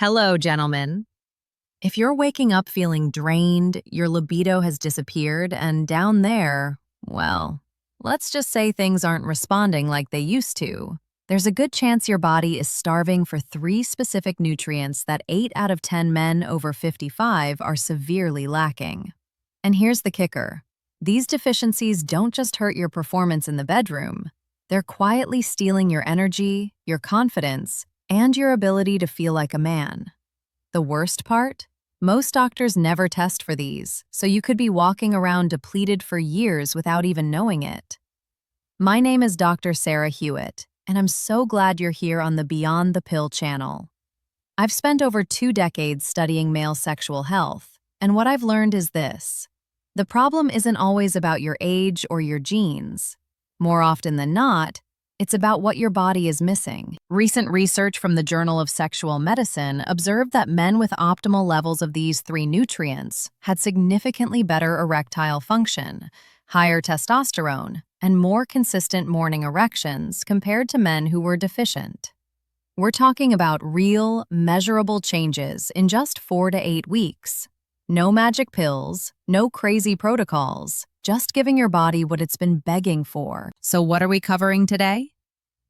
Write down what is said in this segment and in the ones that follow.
Hello, gentlemen. If you're waking up feeling drained, your libido has disappeared, and down there, well, let's just say things aren't responding like they used to, there's a good chance your body is starving for three specific nutrients that 8 out of 10 men over 55 are severely lacking. And here's the kicker. These deficiencies don't just hurt your performance in the bedroom. They're quietly stealing your energy, your confidence, and your ability to feel like a man. The worst part? Most doctors never test for these, so you could be walking around depleted for years without even knowing it. My name is Dr. Sarah Hewitt, and I'm so glad you're here on the Beyond the Pill channel. I've spent over 2 decades studying male sexual health, and what I've learned is this. The problem isn't always about your age or your genes. More often than not, it's about what your body is missing. Recent research from the Journal of Sexual Medicine observed that men with optimal levels of these 3 nutrients had significantly better erectile function, higher testosterone, and more consistent morning erections compared to men who were deficient. We're talking about real, measurable changes in just 4 to 8 weeks. No magic pills, no crazy protocols, just giving your body what it's been begging for. So what are we covering today?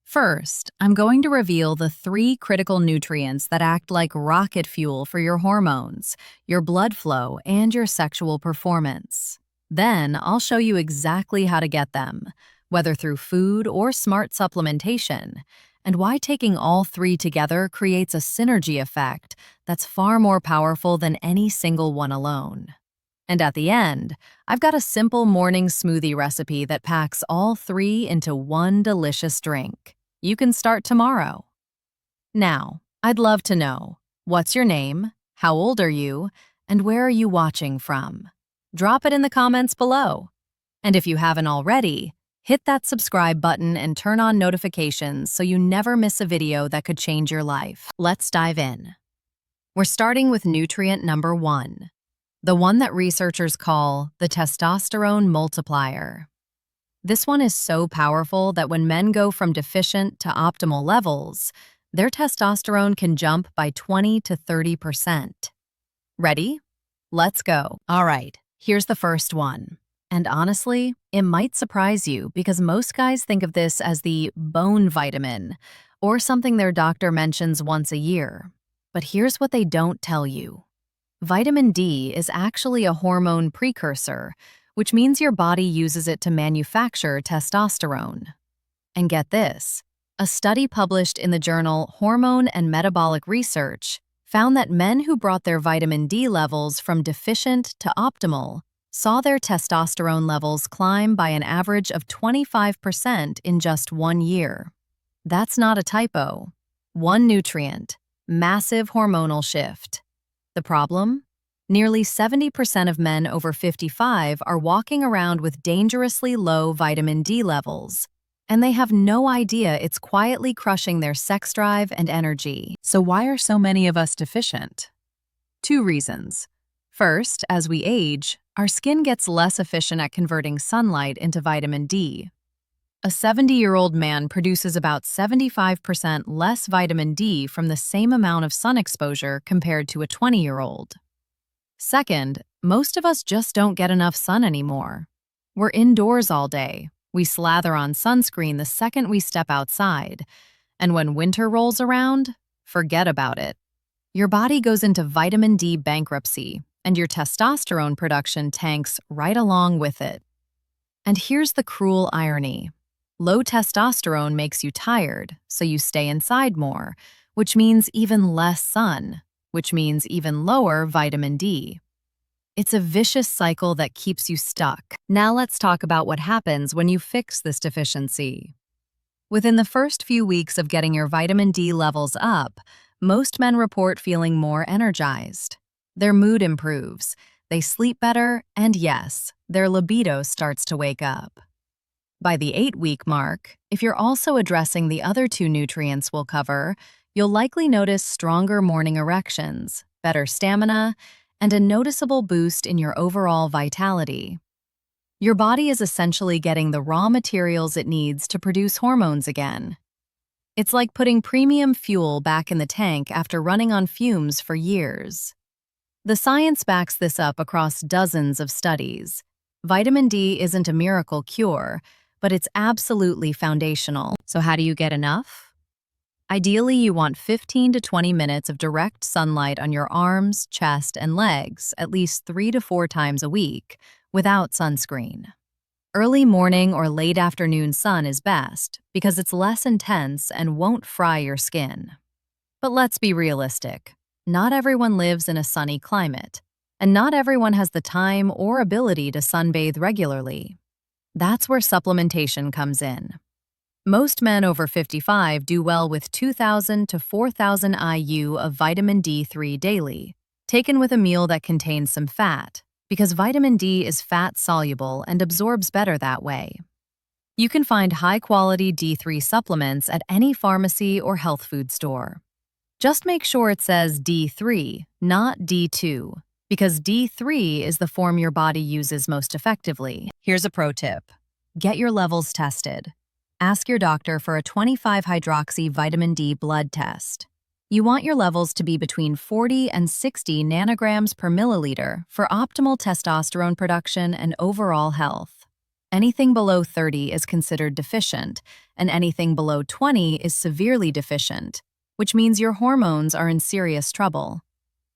First, I'm going to reveal the 3 critical nutrients that act like rocket fuel for your hormones, your blood flow, and your sexual performance. Then, I'll show you exactly how to get them, whether through food or smart supplementation, and why taking all 3 together creates a synergy effect that's far more powerful than any single one alone. And at the end, I've got a simple morning smoothie recipe that packs all 3 into one delicious drink. You can start tomorrow. Now, I'd love to know, what's your name, how old are you, and where are you watching from? Drop it in the comments below. And if you haven't already, hit that subscribe button and turn on notifications so you never miss a video that could change your life. Let's dive in. We're starting with nutrient number 1. The one that researchers call the testosterone multiplier. This one is so powerful that when men go from deficient to optimal levels, their testosterone can jump by 20 to 30%. Ready? Let's go. All right, here's the first one. And honestly, it might surprise you because most guys think of this as the bone vitamin or something their doctor mentions once a year. But here's what they don't tell you. Vitamin D is actually a hormone precursor, which means your body uses it to manufacture testosterone. And get this, a study published in the journal Hormone and Metabolic Research found that men who brought their vitamin D levels from deficient to optimal saw their testosterone levels climb by an average of 25% in just 1 year. That's not a typo. One nutrient, massive hormonal shift. The problem? Nearly 70% of men over 55 are walking around with dangerously low vitamin D levels, and they have no idea it's quietly crushing their sex drive and energy. So why are so many of us deficient? 2 reasons. First, as we age, our skin gets less efficient at converting sunlight into vitamin D. A 70-year-old man produces about 75% less vitamin D from the same amount of sun exposure compared to a 20-year-old. Second, most of us just don't get enough sun anymore. We're indoors all day. We slather on sunscreen the second we step outside. And when winter rolls around, forget about it. Your body goes into vitamin D bankruptcy, and your testosterone production tanks right along with it. And here's the cruel irony. Low testosterone makes you tired, so you stay inside more, which means even less sun, which means even lower vitamin D. It's a vicious cycle that keeps you stuck. Now let's talk about what happens when you fix this deficiency. Within the first few weeks of getting your vitamin D levels up, most men report feeling more energized. Their mood improves, they sleep better, and yes, their libido starts to wake up. By the 8-week mark, if you're also addressing the other 2 nutrients we'll cover, you'll likely notice stronger morning erections, better stamina, and a noticeable boost in your overall vitality. Your body is essentially getting the raw materials it needs to produce hormones again. It's like putting premium fuel back in the tank after running on fumes for years. The science backs this up across dozens of studies. Vitamin D isn't a miracle cure, but it's absolutely foundational. So how do you get enough? Ideally, you want 15 to 20 minutes of direct sunlight on your arms, chest, and legs at least 3 to 4 times a week, without sunscreen. Early morning or late afternoon sun is best because it's less intense and won't fry your skin. But let's be realistic. Not everyone lives in a sunny climate, and not everyone has the time or ability to sunbathe regularly. That's where supplementation comes in. Most men over 55 do well with 2,000 to 4,000 IU of vitamin D3 daily, taken with a meal that contains some fat, because vitamin D is fat-soluble and absorbs better that way. You can find high-quality D3 supplements at any pharmacy or health food store. Just make sure it says D3, not D2, because D3 is the form your body uses most effectively. Here's a pro tip. Get your levels tested. Ask your doctor for a 25-hydroxy vitamin D blood test. You want your levels to be between 40 and 60 nanograms per milliliter for optimal testosterone production and overall health. Anything below 30 is considered deficient, and anything below 20 is severely deficient, which means your hormones are in serious trouble.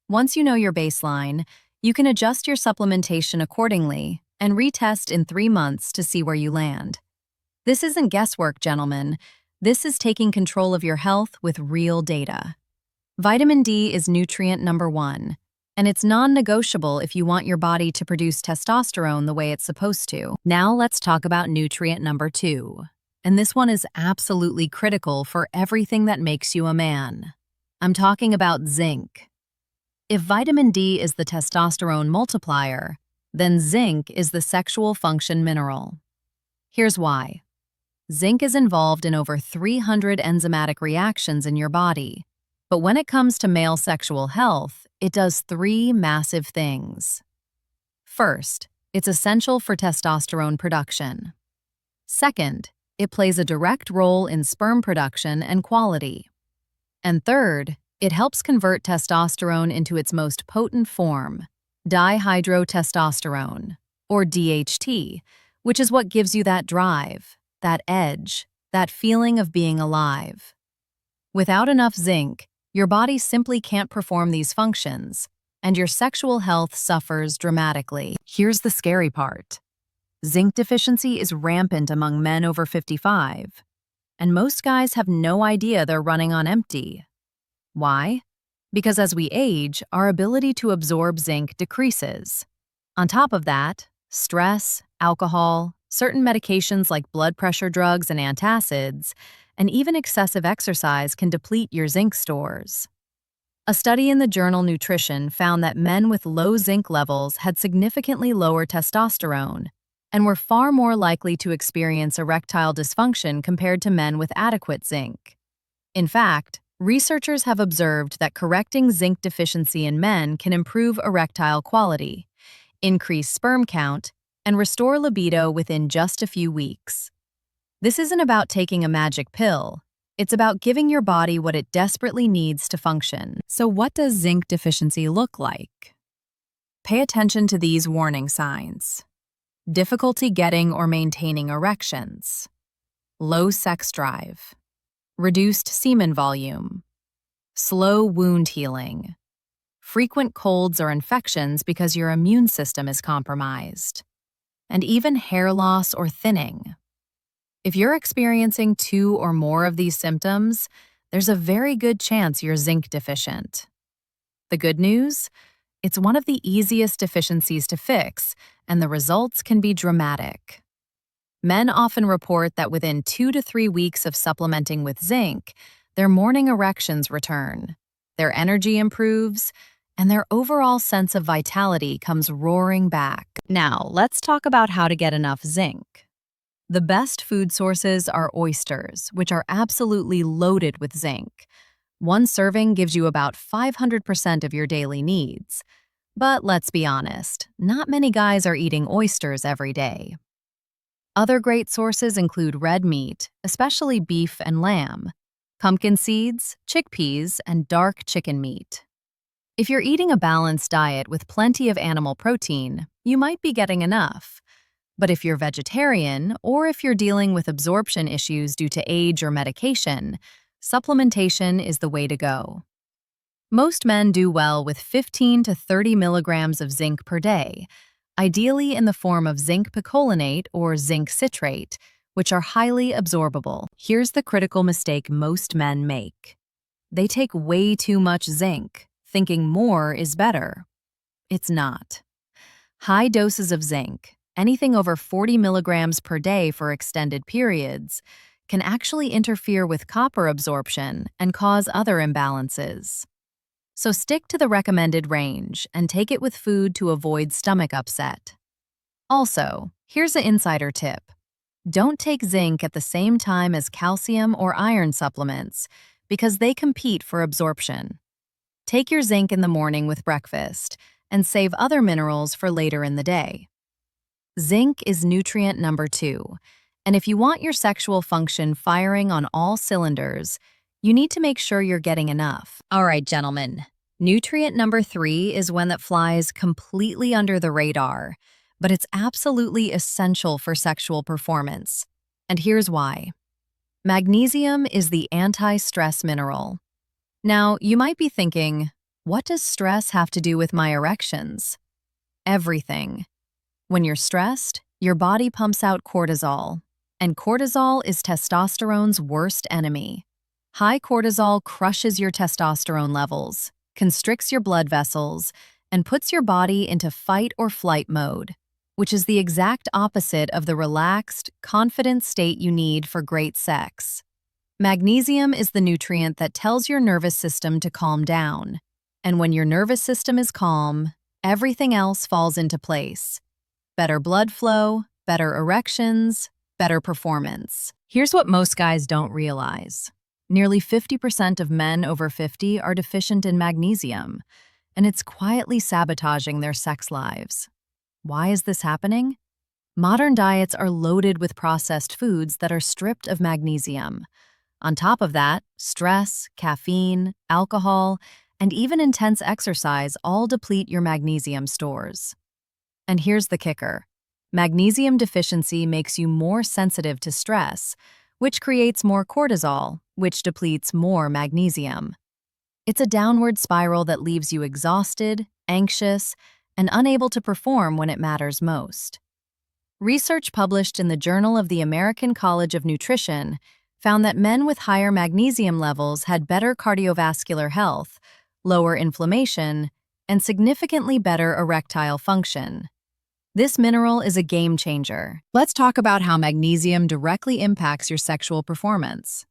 Once you know your baseline, you can adjust your supplementation accordingly and retest in 3 months to see where you land. This isn't guesswork, gentlemen. This is taking control of your health with real data. Vitamin D is nutrient number 1, and it's non-negotiable if you want your body to produce testosterone the way it's supposed to. Now let's talk about nutrient number 2. And this one is absolutely critical for everything that makes you a man. I'm talking about zinc. If vitamin D is the testosterone multiplier, then zinc is the sexual function mineral. Here's why. Zinc is involved in over 300 enzymatic reactions in your body, but when it comes to male sexual health, it does 3 massive things. First, it's essential for testosterone production. Second, it plays a direct role in sperm production and quality. And third, it helps convert testosterone into its most potent form, dihydrotestosterone, or DHT, which is what gives you that drive, that edge, that feeling of being alive. Without enough zinc, your body simply can't perform these functions, and your sexual health suffers dramatically. Here's the scary part. Zinc deficiency is rampant among men over 55, and most guys have no idea they're running on empty. Why? Because as we age, our ability to absorb zinc decreases. On top of that, stress, alcohol, certain medications like blood pressure drugs and antacids, and even excessive exercise can deplete your zinc stores. A study in the journal Nutrition found that men with low zinc levels had significantly lower testosterone and were far more likely to experience erectile dysfunction compared to men with adequate zinc. In fact, researchers have observed that correcting zinc deficiency in men can improve erectile quality, increase sperm count, and restore libido within just a few weeks. This isn't about taking a magic pill. It's about giving your body what it desperately needs to function. So what does zinc deficiency look like? Pay attention to these warning signs. Difficulty getting or maintaining erections. Low sex drive. Reduced semen volume. Slow wound healing. Frequent colds or infections because your immune system is compromised. And even hair loss or thinning. If you're experiencing 2 or more of these symptoms, there's a very good chance you're zinc deficient. The good news? It's one of the easiest deficiencies to fix, and the results can be dramatic. Men often report that within 2 to 3 weeks of supplementing with zinc, their morning erections return, their energy improves, and their overall sense of vitality comes roaring back. Now, let's talk about how to get enough zinc. The best food sources are oysters, which are absolutely loaded with zinc. One serving gives you about 500% of your daily needs. But let's be honest, not many guys are eating oysters every day. Other great sources include red meat, especially beef and lamb, pumpkin seeds, chickpeas, and dark chicken meat. If you're eating a balanced diet with plenty of animal protein, you might be getting enough. But if you're vegetarian, or if you're dealing with absorption issues due to age or medication, supplementation is the way to go. Most men do well with 15 to 30 milligrams of zinc per day, ideally in the form of zinc picolinate or zinc citrate, which are highly absorbable. Here's the critical mistake most men make. They take way too much zinc, thinking more is better. It's not. High doses of zinc, anything over 40 milligrams per day for extended periods, can actually interfere with copper absorption and cause other imbalances. So stick to the recommended range and take it with food to avoid stomach upset. Also, here's an insider tip. Don't take zinc at the same time as calcium or iron supplements because they compete for absorption. Take your zinc in the morning with breakfast and save other minerals for later in the day. Zinc is nutrient number 2, and if you want your sexual function firing on all cylinders, you need to make sure you're getting enough. All right, gentlemen. Nutrient number 3 is one that flies completely under the radar, but it's absolutely essential for sexual performance. And here's why. Magnesium is the anti-stress mineral. Now, you might be thinking, what does stress have to do with my erections? Everything. When you're stressed, your body pumps out cortisol, and cortisol is testosterone's worst enemy. High cortisol crushes your testosterone levels, constricts your blood vessels, and puts your body into fight or flight mode, which is the exact opposite of the relaxed, confident state you need for great sex. Magnesium is the nutrient that tells your nervous system to calm down, and when your nervous system is calm, everything else falls into place. Better blood flow, better erections, better performance. Here's what most guys don't realize. Nearly 50% of men over 50 are deficient in magnesium, and it's quietly sabotaging their sex lives. Why is this happening? Modern diets are loaded with processed foods that are stripped of magnesium. On top of that, stress, caffeine, alcohol, and even intense exercise all deplete your magnesium stores. And here's the kicker. Magnesium deficiency makes you more sensitive to stress, which creates more cortisol, which depletes more magnesium. It's a downward spiral that leaves you exhausted, anxious, and unable to perform when it matters most. Research published in the Journal of the American College of Nutrition found that men with higher magnesium levels had better cardiovascular health, lower inflammation, and significantly better erectile function. This mineral is a game changer. Let's talk about how magnesium directly impacts your sexual performance.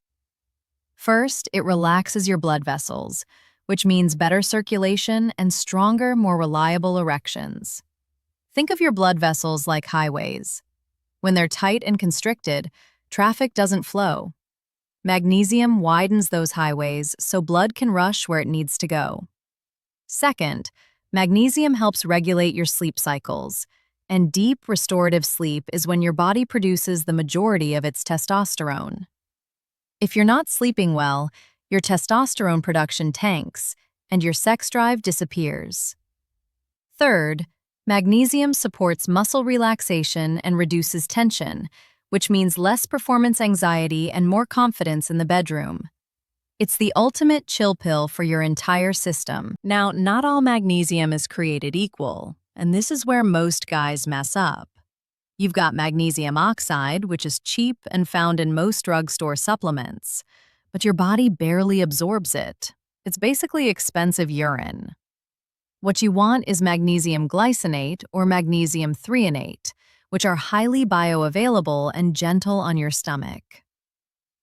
First, it relaxes your blood vessels, which means better circulation and stronger, more reliable erections. Think of your blood vessels like highways. When they're tight and constricted, traffic doesn't flow. Magnesium widens those highways so blood can rush where it needs to go. Second, magnesium helps regulate your sleep cycles, and deep restorative sleep is when your body produces the majority of its testosterone. If you're not sleeping well, your testosterone production tanks, and your sex drive disappears. Third, magnesium supports muscle relaxation and reduces tension, which means less performance anxiety and more confidence in the bedroom. It's the ultimate chill pill for your entire system. Now, not all magnesium is created equal, and this is where most guys mess up. You've got magnesium oxide, which is cheap and found in most drugstore supplements, but your body barely absorbs it. It's basically expensive urine. What you want is magnesium glycinate or magnesium threonate, which are highly bioavailable and gentle on your stomach.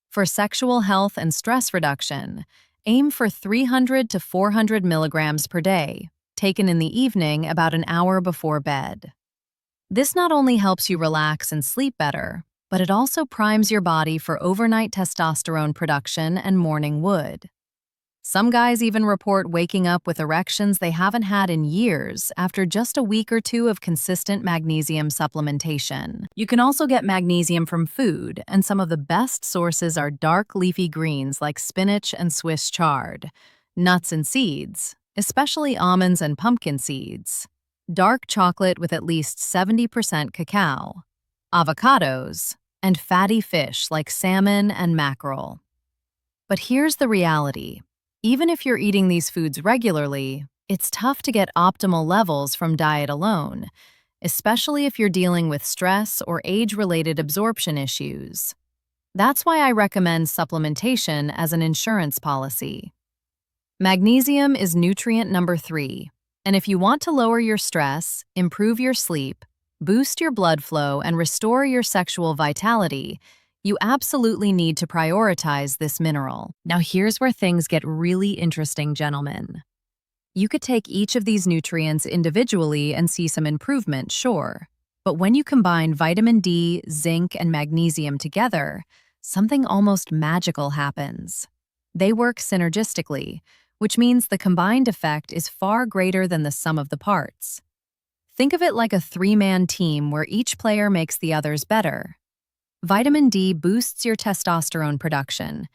For sexual health and stress reduction, aim for 300 to 400 milligrams per day, taken in the evening about an hour before bed. This not only helps you relax and sleep better, but it also primes your body for overnight testosterone production and morning wood. Some guys even report waking up with erections they haven't had in years after just a week or two of consistent magnesium supplementation. You can also get magnesium from food, and some of the best sources are dark leafy greens like spinach and Swiss chard, nuts and seeds, especially almonds and pumpkin seeds, dark chocolate with at least 70% cacao, avocados, and fatty fish like salmon and mackerel. But here's the reality. Even if you're eating these foods regularly, it's tough to get optimal levels from diet alone, especially if you're dealing with stress or age-related absorption issues. That's why I recommend supplementation as an insurance policy. Magnesium is nutrient number 3, and if you want to lower your stress, improve your sleep, boost your blood flow, and restore your sexual vitality, you absolutely need to prioritize this mineral. Now here's where things get really interesting, gentlemen. You could take each of these nutrients individually and see some improvement, sure. But when you combine vitamin D, zinc, and magnesium together, something almost magical happens. They work synergistically, which means the combined effect is far greater than the sum of the parts. Think of it like a three-man team where each player makes the others better. Vitamin D boosts your testosterone production.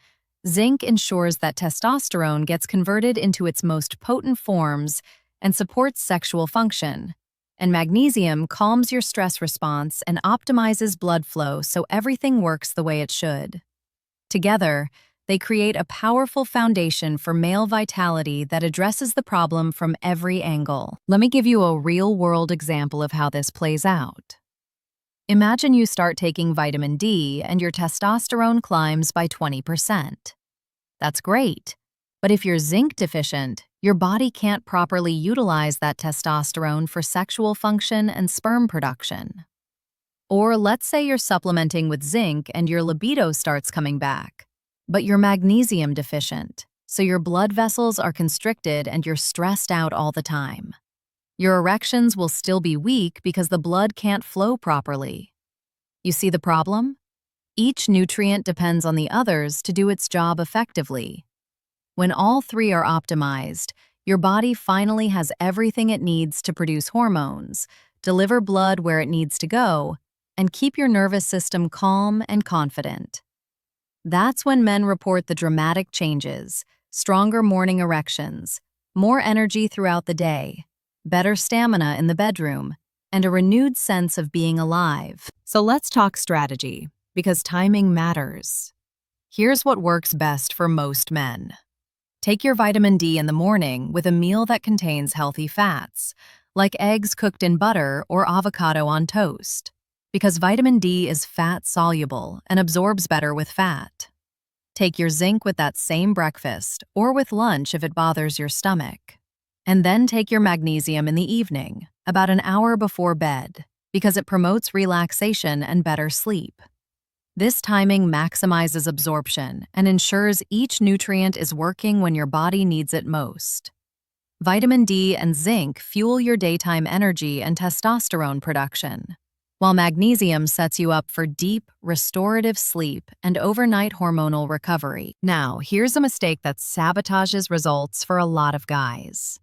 Zinc ensures that testosterone gets converted into its most potent forms and supports sexual function. And magnesium calms your stress response and optimizes blood flow so everything works the way it should. Together, they create a powerful foundation for male vitality that addresses the problem from every angle. Let me give you a real-world example of how this plays out. Imagine you start taking vitamin D and your testosterone climbs by 20%. That's great, but if you're zinc deficient, your body can't properly utilize that testosterone for sexual function and sperm production. Or let's say you're supplementing with zinc and your libido starts coming back, but you're magnesium deficient, so your blood vessels are constricted and you're stressed out all the time. Your erections will still be weak because the blood can't flow properly. You see the problem? Each nutrient depends on the others to do its job effectively. When all three are optimized, your body finally has everything it needs to produce hormones, deliver blood where it needs to go, and keep your nervous system calm and confident. That's when men report the dramatic changes: stronger morning erections, more energy throughout the day, better stamina in the bedroom, and a renewed sense of being alive. So let's talk strategy, because timing matters. Here's what works best for most men. Take your vitamin D in the morning with a meal that contains healthy fats, like eggs cooked in butter or avocado on toast, because vitamin D is fat-soluble and absorbs better with fat. Take your zinc with that same breakfast or with lunch if it bothers your stomach. And then take your magnesium in the evening, about an hour before bed, because it promotes relaxation and better sleep. This timing maximizes absorption and ensures each nutrient is working when your body needs it most. Vitamin D and zinc fuel your daytime energy and testosterone production, while magnesium sets you up for deep, restorative sleep and overnight hormonal recovery. Now, here's a mistake that sabotages results for a lot of guys.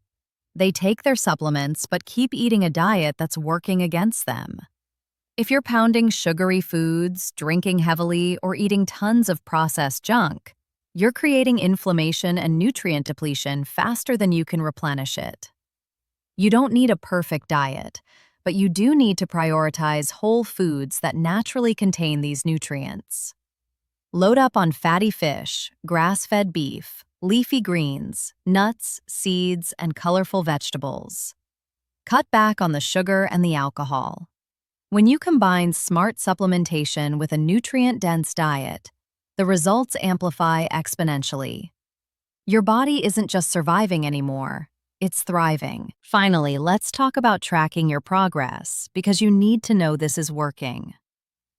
They take their supplements but keep eating a diet that's working against them. If you're pounding sugary foods, drinking heavily, or eating tons of processed junk, you're creating inflammation and nutrient depletion faster than you can replenish it. You don't need a perfect diet, but you do need to prioritize whole foods that naturally contain these nutrients. Load up on fatty fish, grass-fed beef, leafy greens, nuts, seeds, and colorful vegetables. Cut back on the sugar and the alcohol. When you combine smart supplementation with a nutrient-dense diet, the results amplify exponentially. Your body isn't just surviving anymore, it's thriving. Finally, let's talk about tracking your progress, because you need to know this is working.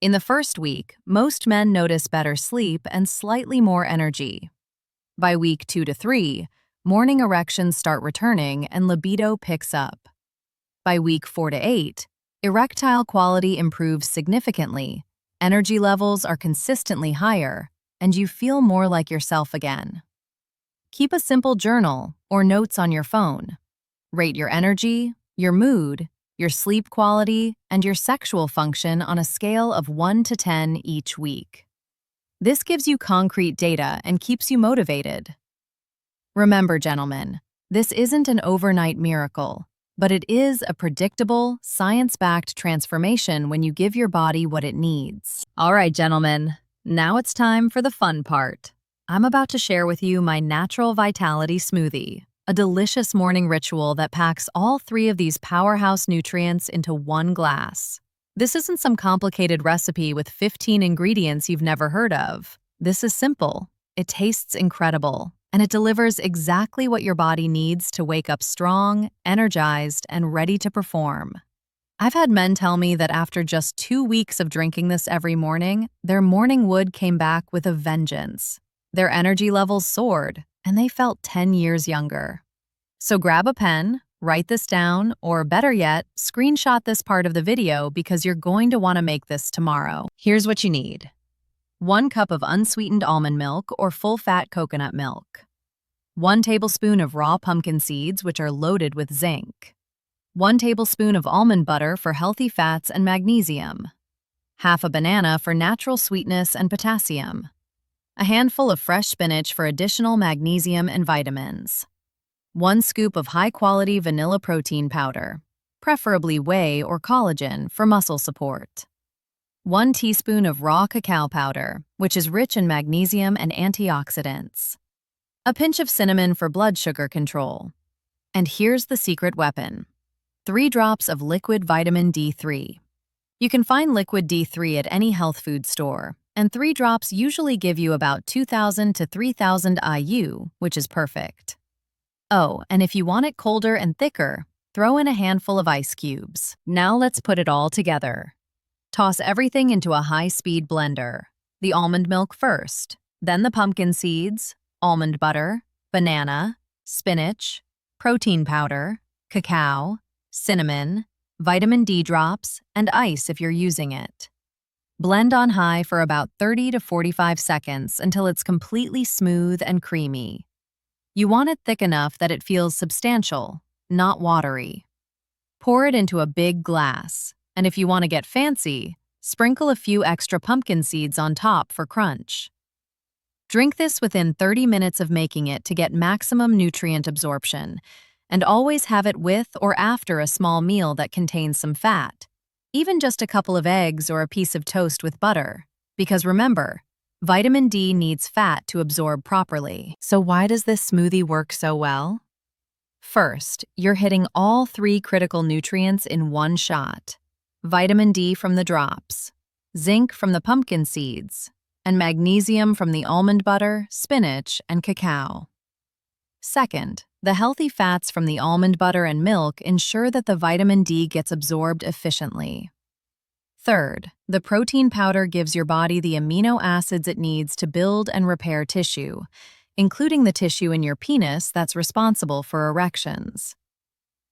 In the first week, most men notice better sleep and slightly more energy. By week 2 to 3, morning erections start returning and libido picks up. By week 4 to 8, erectile quality improves significantly, energy levels are consistently higher, and you feel more like yourself again. Keep a simple journal or notes on your phone. Rate your energy, your mood, your sleep quality, and your sexual function on a scale of 1 to 10 each week. This gives you concrete data and keeps you motivated. Remember, gentlemen, this isn't an overnight miracle, but it is a predictable, science-backed transformation when you give your body what it needs. All right, gentlemen, now it's time for the fun part. I'm about to share with you my Natural Vitality Smoothie, a delicious morning ritual that packs all 3 of these powerhouse nutrients into one glass. This isn't some complicated recipe with 15 ingredients you've never heard of. This is simple, it tastes incredible, and it delivers exactly what your body needs to wake up strong, energized, and ready to perform. I've had men tell me that after just 2 weeks of drinking this every morning, their morning wood came back with a vengeance. Their energy levels soared, and they felt 10 years younger. So grab a pen, write this down, or better yet, screenshot this part of the video because you're going to want to make this tomorrow. Here's what you need. 1 cup of unsweetened almond milk or full-fat coconut milk. 1 tablespoon of raw pumpkin seeds, which are loaded with zinc. 1 tablespoon of almond butter for healthy fats and magnesium. Half a banana for natural sweetness and potassium. A handful of fresh spinach for additional magnesium and vitamins. 1 scoop of high-quality vanilla protein powder, preferably whey or collagen for muscle support. 1 teaspoon of raw cacao powder, which is rich in magnesium and antioxidants. A pinch of cinnamon for blood sugar control. And here's the secret weapon. 3 drops of liquid vitamin D3. You can find liquid D3 at any health food store, and 3 drops usually give you about 2,000 to 3,000 IU, which is perfect. Oh, and if you want it colder and thicker, throw in a handful of ice cubes. Now let's put it all together. Toss everything into a high-speed blender. The almond milk first, then the pumpkin seeds, almond butter, banana, spinach, protein powder, cacao, cinnamon, vitamin D drops, and ice if you're using it. Blend on high for about 30 to 45 seconds until it's completely smooth and creamy. You want it thick enough that it feels substantial, not watery. Pour it into a big glass, and if you want to get fancy, sprinkle a few extra pumpkin seeds on top for crunch. Drink this within 30 minutes of making it to get maximum nutrient absorption, and always have it with or after a small meal that contains some fat, even just a couple of eggs or a piece of toast with butter, because remember, vitamin D needs fat to absorb properly. So why does this smoothie work so well? First, you're hitting all 3 critical nutrients in one shot. Vitamin D from the drops, zinc from the pumpkin seeds, and magnesium from the almond butter, spinach, and cacao. Second, the healthy fats from the almond butter and milk ensure that the vitamin D gets absorbed efficiently. Third, the protein powder gives your body the amino acids it needs to build and repair tissue, including the tissue in your penis that's responsible for erections.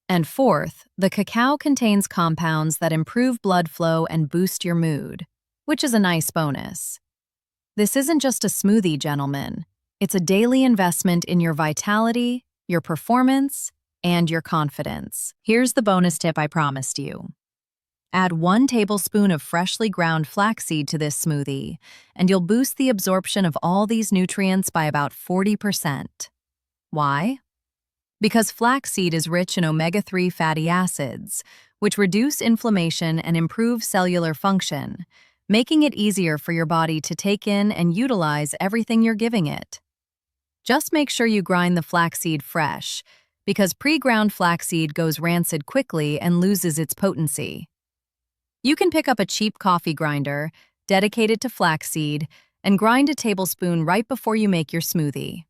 And fourth, the cacao contains compounds that improve blood flow and boost your mood, which is a nice bonus. This isn't just a smoothie, gentlemen. It's a daily investment in your vitality, your performance, and your confidence. Here's the bonus tip I promised you. Add 1 tablespoon of freshly ground flaxseed to this smoothie, and you'll boost the absorption of all these nutrients by about 40%. Why? Because flaxseed is rich in omega-3 fatty acids, which reduce inflammation and improve cellular function, making it easier for your body to take in and utilize everything you're giving it. Just make sure you grind the flaxseed fresh, because pre-ground flaxseed goes rancid quickly and loses its potency. You can pick up a cheap coffee grinder, dedicated to flaxseed, and grind a tablespoon right before you make your smoothie.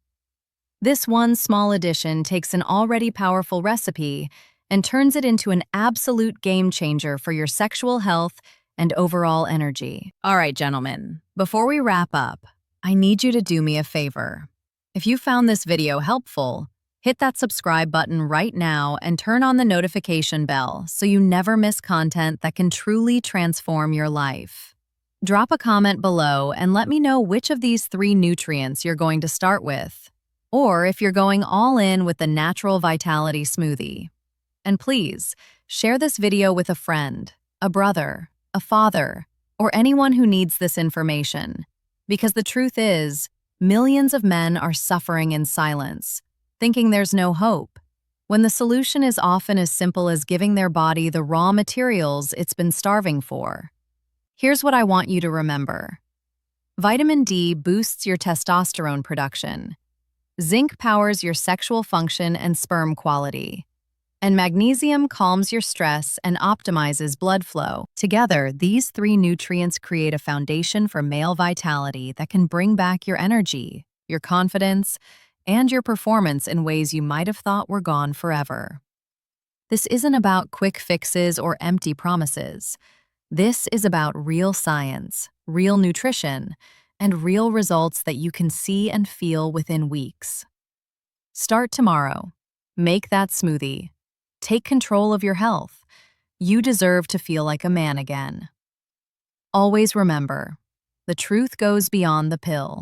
This one small addition takes an already powerful recipe and turns it into an absolute game changer for your sexual health and overall energy. All right, gentlemen, before we wrap up, I need you to do me a favor. If you found this video helpful, hit that subscribe button right now and turn on the notification bell so you never miss content that can truly transform your life. Drop a comment below and let me know which of these 3 nutrients you're going to start with. or if you're going all in with the Natural Vitality Smoothie. And please, share this video with a friend, a brother, a father, or anyone who needs this information. Because the truth is, millions of men are suffering in silence, thinking there's no hope, when the solution is often as simple as giving their body the raw materials it's been starving for. Here's what I want you to remember. Vitamin D boosts your testosterone production. Zinc powers your sexual function and sperm quality. And magnesium calms your stress and optimizes blood flow. Together, these three nutrients create a foundation for male vitality that can bring back your energy, your confidence, and your performance in ways you might have thought were gone forever. This isn't about quick fixes or empty promises. This is about real science, real nutrition, and real results that you can see and feel within weeks. Start tomorrow. Make that smoothie. Take control of your health. You deserve to feel like a man again. Always remember, the truth goes beyond the pill.